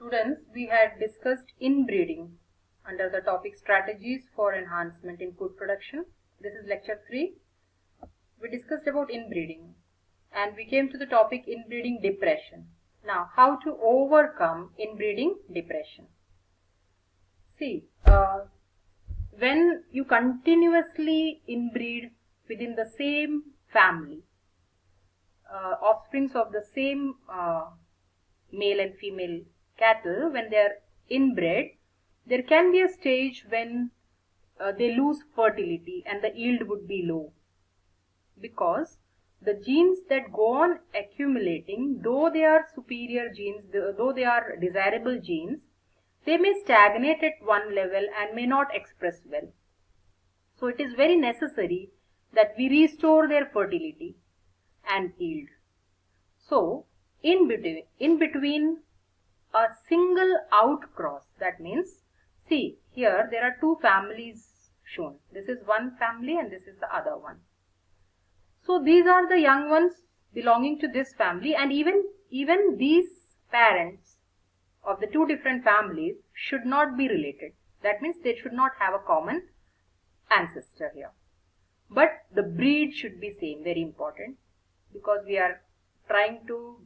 Students, we had discussed inbreeding under the topic strategies for enhancement in food production. This is lecture 3. We discussed about inbreeding and we came to the topic inbreeding depression. Now, how to overcome inbreeding depression? See, when you continuously inbreed within the same family, offsprings of the same male and female cattle, when they are inbred, there can be a stage when they lose fertility and the yield would be low, because the genes that go on accumulating, though they are superior genes, though they are desirable genes, they may stagnate at one level and may not express well. So it is very necessary that we restore their fertility and yield. So in between a single outcross, that means, see here there are two families shown. This is one family and this is the other one. So these are the young ones belonging to this family, and even these parents of the two different families should not be related. That means they should not have a common ancestor here. But the breed should be same, very important, because we are trying to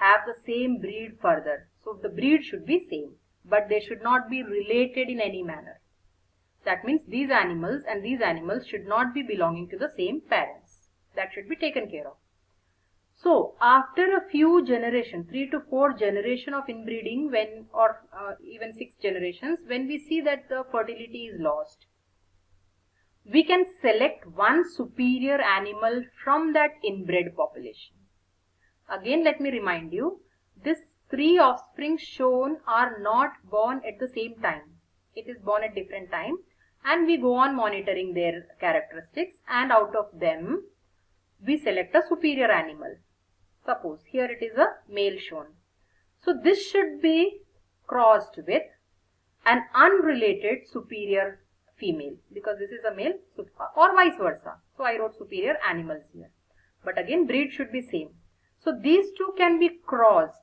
have the same breed further. So the breed should be same, but they should not be related in any manner. That means these animals and these animals should not be belonging to the same parents. That should be taken care of. So after a few generations, 3 to 4 generations of inbreeding, or even 6 generations, when we see that the fertility is lost, we can select one superior animal from that inbred population. Again, let me remind you, these 3 offspring shown are not born at the same time. It is born at different time, and we go on monitoring their characteristics, and out of them we select a superior animal. Suppose here it is a male shown. So this should be crossed with an unrelated superior female, because this is a male, or vice versa. So I wrote superior animals here. But again, breed should be same. So these two can be crossed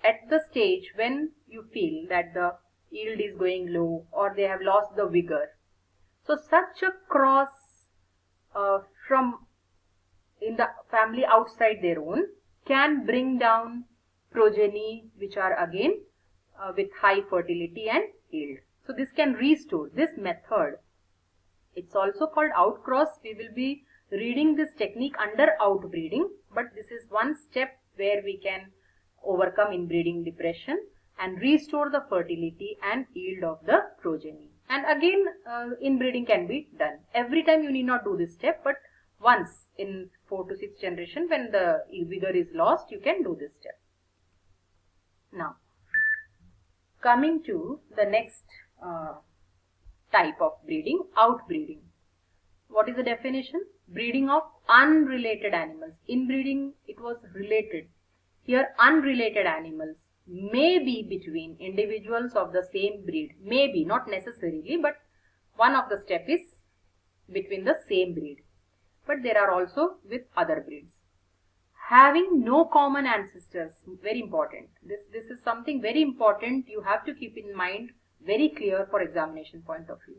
at the stage when you feel that the yield is going low or they have lost the vigor. So such a cross from in the family outside their own can bring down progeny which are again with high fertility and yield. So this can restore. This method, it's also called outcross. We will be reading this technique under outbreeding, but this is one step where we can overcome inbreeding depression and restore the fertility and yield of the progeny. And again, inbreeding can be done. Every time you need not do this step, but once in 4 to 6 generation, when the vigor is lost, you can do this step. Now, coming to the next type of breeding, outbreeding. What is the definition? Breeding of unrelated animals. Inbreeding, it was related. Here, unrelated animals may be between individuals of the same breed. May be, not necessarily, but one of the step is between the same breed. But there are also with other breeds. Having no common ancestors, very important. This is something very important you have to keep in mind, very clear for examination point of view.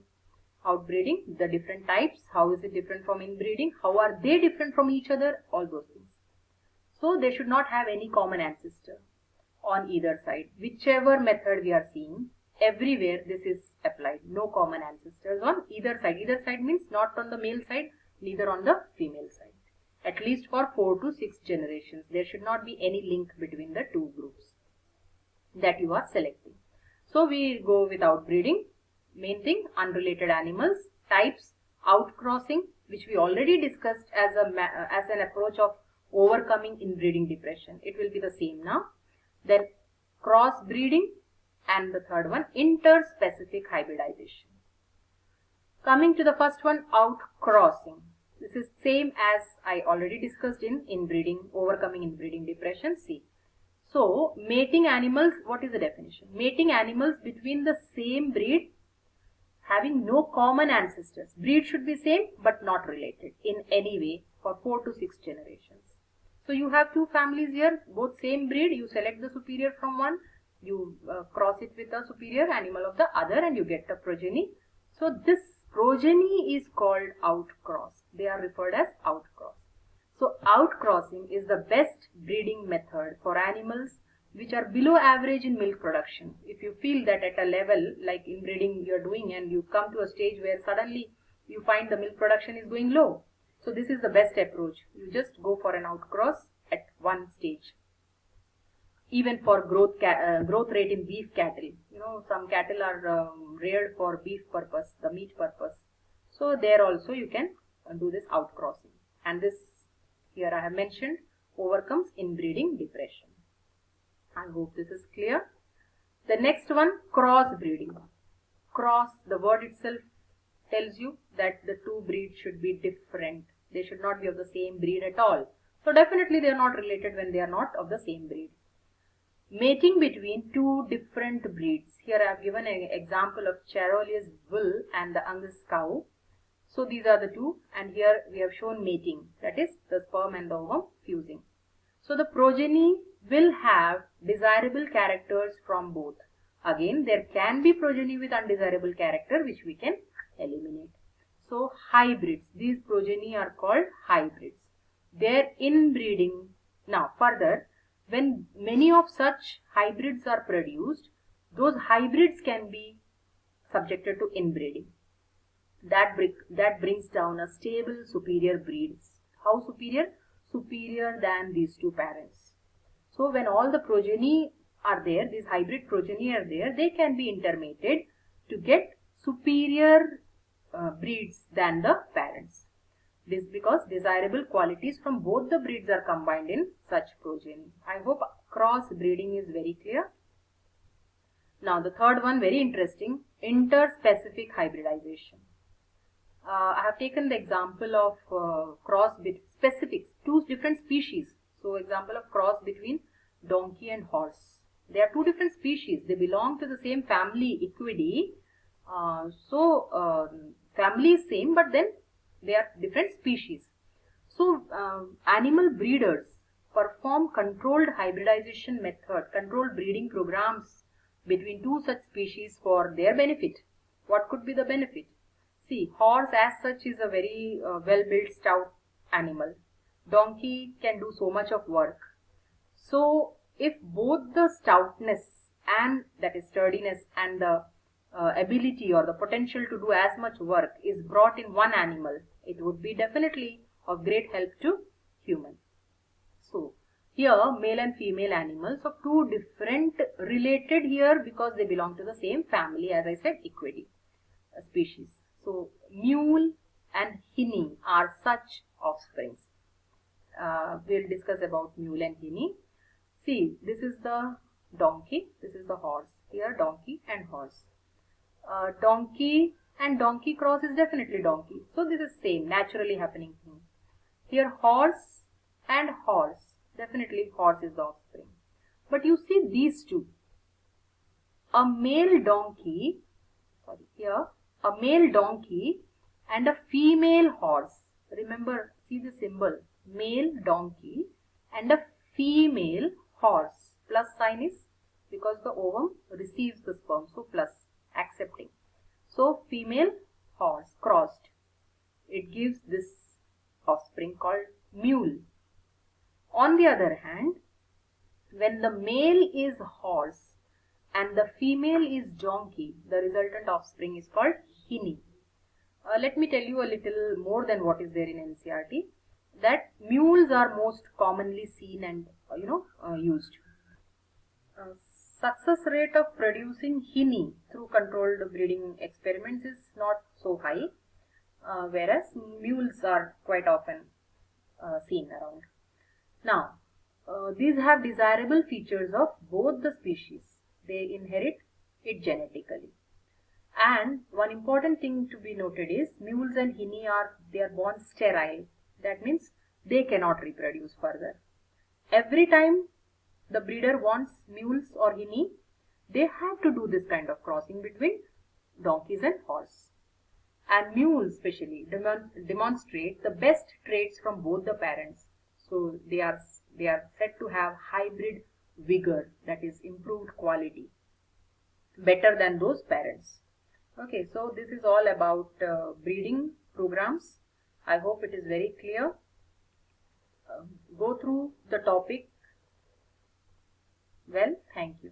Outbreeding, the different types, how is it different from inbreeding, how are they different from each other, all those things. So they should not have any common ancestor on either side. Whichever method we are seeing, everywhere this is applied. No common ancestors on either side. Either side means not on the male side, neither on the female side. At least for 4 to 6 generations, there should not be any link between the two groups that you are selecting. So we go with outbreeding. Main thing, unrelated animals, types, outcrossing, which we already discussed as an approach of overcoming inbreeding depression. It will be the same now. Then crossbreeding, and the third one, interspecific hybridization. Coming to the first one, outcrossing. This is same as I already discussed in inbreeding, overcoming inbreeding depression. See. So mating animals, what is the definition? Mating animals between the same breed having no common ancestors. Breed should be same but not related in any way for 4 to 6 generations. So you have two families here, both same breed. You select the superior from one, You cross it with a superior animal of the other and you get a progeny. So this progeny is called outcross. They are referred as outcross. So outcrossing is the best breeding method for animals which are below average in milk production. If you feel that at a level like inbreeding you are doing and you come to a stage where suddenly you find the milk production is going low, so this is the best approach. You just go for an outcross at one stage. Even for growth rate in beef cattle, some cattle are reared for beef purpose, the meat purpose. So there also you can do this outcrossing, and this here I have mentioned overcomes inbreeding depression. I hope this is clear. The next one, cross breeding. Cross, the word itself tells you that the two breeds should be different. They should not be of the same breed at all. So definitely they are not related when they are not of the same breed. Mating between two different breeds. Here I have given an example of Charolais bull and the Angus cow. So these are the two, and here we have shown mating, that is the sperm and the ovum fusing. So the progeny will have desirable characters from both. Again, there can be progeny with undesirable character which we can eliminate. So hybrids, these progeny are called hybrids. Their inbreeding. Now further, when many of such hybrids are produced, those hybrids can be subjected to inbreeding. That brings down a stable superior breeds. How superior? Superior than these two parents. So when all the progeny are there, these hybrid progeny are there, they can be intermated to get superior breeds than the parents. This because desirable qualities from both the breeds are combined in such progeny. I hope cross breeding is very clear. Now the third one, very interesting, interspecific hybridization. I have taken the example of cross between specifics, two different species. So example of cross between donkey and horse. They are two different species. They belong to the same family, Equidae. Family is same, but then they are different species. So animal breeders perform controlled hybridization method, controlled breeding programs between two such species for their benefit. What could be the benefit? See, horse as such is a very well-built, stout animal. Donkey can do so much of work. So if both the stoutness and, that is sturdiness, and the ability or the potential to do as much work is brought in one animal, it would be definitely of great help to human. So here male and female animals of two different, related here because they belong to the same family, as I said, Equidae species. So mule and hinny are such offsprings. We'll discuss about mule and hinny. See, this is the donkey, this is the horse. Here donkey and horse. Donkey and donkey cross is definitely donkey. So this is same, naturally happening thing. Here horse and horse, definitely horse is the offspring. But you see these two. A male donkey, here a male donkey and a female horse. Remember, see the symbol, male donkey and a female horse. Plus sign is because the ovum receives the sperm, so plus, accepting. So female horse crossed, it gives this offspring called mule. On the other hand, when the male is horse and the female is donkey, the resultant offspring is called hinny. Let me tell you a little more than what is there in NCERT, that mules are most commonly seen and used. Success rate of producing hinny through controlled breeding experiments is not so high, whereas mules are quite often seen around. Now, these have desirable features of both the species. They inherit it genetically. And one important thing to be noted is mules and hinny they are born sterile. That means they cannot reproduce further. Every time the breeder wants mules or hinny, they have to do this kind of crossing between donkeys and horse. And mules especially demonstrate the best traits from both the parents. So they are said to have hybrid vigor, that is improved quality quality, better than those parents. Okay, so this is all about breeding programs. I hope it is very clear. Go through the topic well. Thank you.